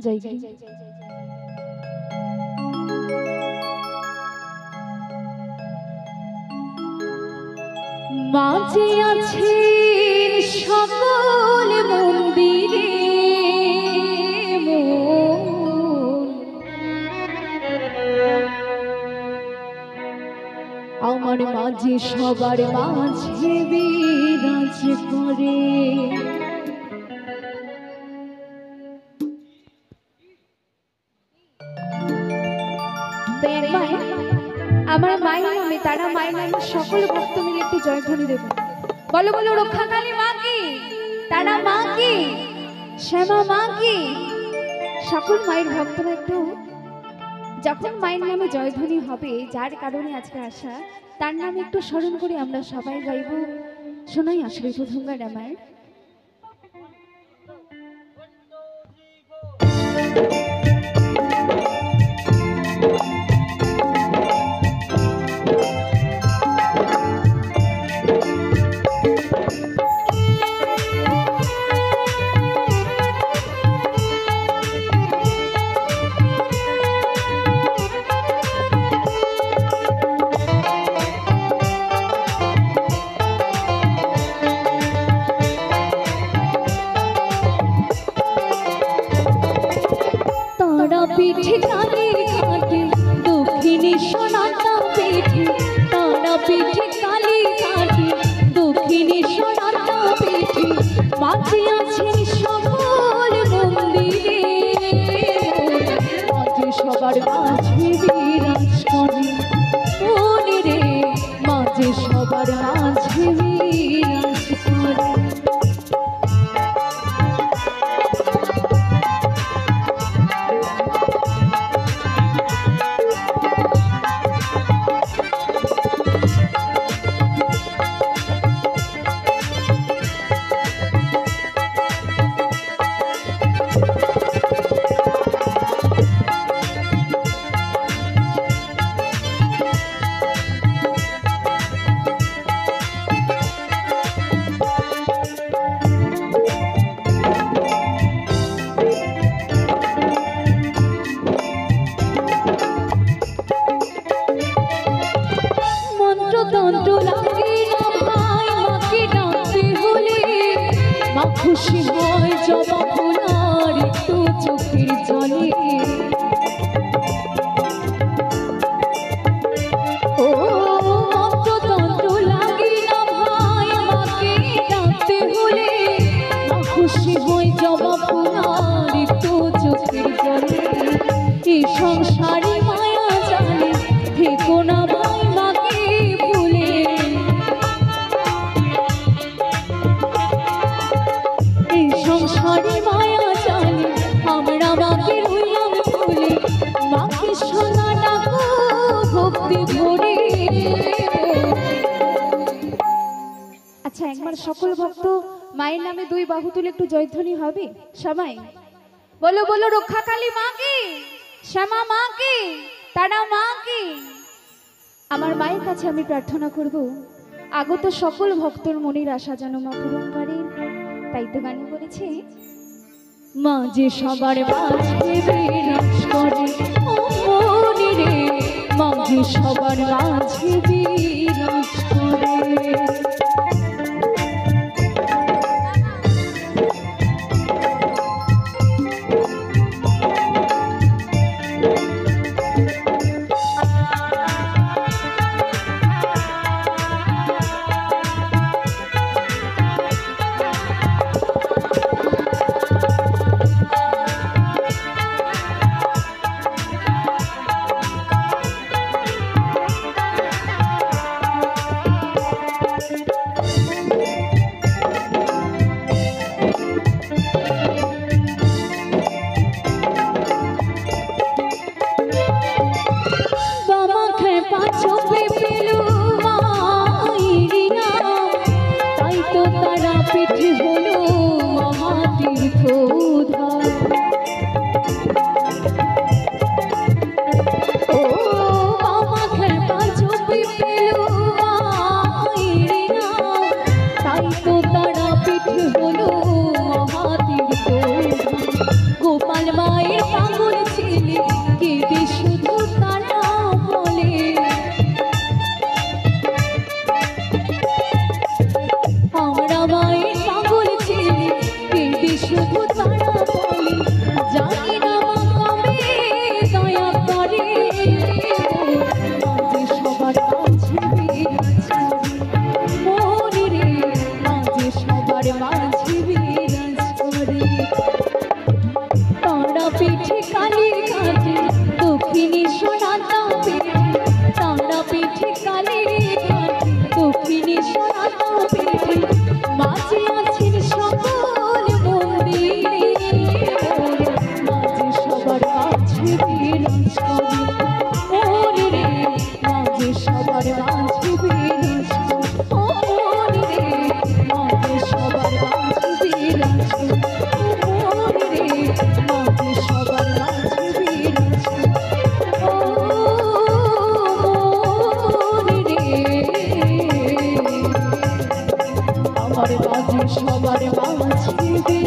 জয় জয়। মাঝে আছে সকল মন্দিরে আমার মাঝে সবার মাঝে বিরাজ করে। আমার মায়ের নামে তারা মায়ের নামে সকল ভক্ত মিলে একটু জয়ধ্বনি দেব। বলো বলো রক্ষাকালী মা কি, তারা মা কি, শ্যামা মা কি। সকল মায়ের ভক্তরা একটু যখন মায়ের নামে জয়ধ্বনি হবে, যার কারণে আজকে আসা, তার নামে একটু স্মরণ করে আমরা সবাই গাইব। শোনাই আসলে প্রথমবার আমার পিঠে কালীর ঘাটে দক্ষিণে সোনাটা পিঠে, তারা পিঠে কালীর ঘাটে দক্ষিণে সোনাটা পিঠে। মাঝে আছেন সকল মন্দিরে, মাঝে সবার মাঝে বিরাজ করে। মনে রে মাঝে সবার মাঝে বিরাজ করে। খুশি হয় জবা ফুলার একটু চোখের জলে। ও মন্ত্রতন্ত্র লাগে না ভাই আমাকে ডাকতে হলে, খুশি হয় জবা ফুলার একটু চোখের জলে। এই সংসারে মায়া জানে থেকো না ভাই মাকে ভুলে। সংসারে মায়া জানে আমরা মাকে রইলাম ভুলে। মাকে সোনা ডাকো ভক্তি ভরে। আচ্ছা, একবার সকল ভক্ত মায়ের নামে দুই বাহু তুলে একটু জয়ধ্বনি হবে সবাই। বলো বলো রক্ষাকালী মা কি, শ্যামা মা কি, তারা মা কি। আমার মায়ের কাছে আমি প্রার্থনা করব আগত সকল ভক্তর মনের আশা যেন মা পূরণ করেন। তাই তো গানে বলেছে, মাঝে সবার মাঝে বিরাজ করে। ও মনে রে মাঝে সবার মাঝে বিরাজ করে। পিঠে হলো মহাতীর্থ ধাম। ও বাবা খেপা ছবি পেল মায়ের নাম, তাই তো তারা পিঠে হলো মহাতীর্থ ধাম। গোপাল মায়ের শুধু তারা বলে জানি না মা কবে দয়া করে মাঝে সবার মাঝে বিরাজ করে মনে রে মাঝে সবার মাঝে বিরাজ করে তারা পিঠে কালী ঘাটে দক্ষিণী সোনাতা পেটে তারা পিঠে কালী ঘাটে দক্ষিণী সোনাতা পেটে মাঝে আছেন সকল মন্দিরে মাঝে সবার মাঝে বিরাজ করে মনে রে মাঝে সবার মাঝে বিরাজ করে মনে রে মাঝে সবার মাঝে বিরাজ করে মনে রে মাঝে সবার মাঝে বিরাজ করে মনে রে আমার মাঝে সবার মাঝে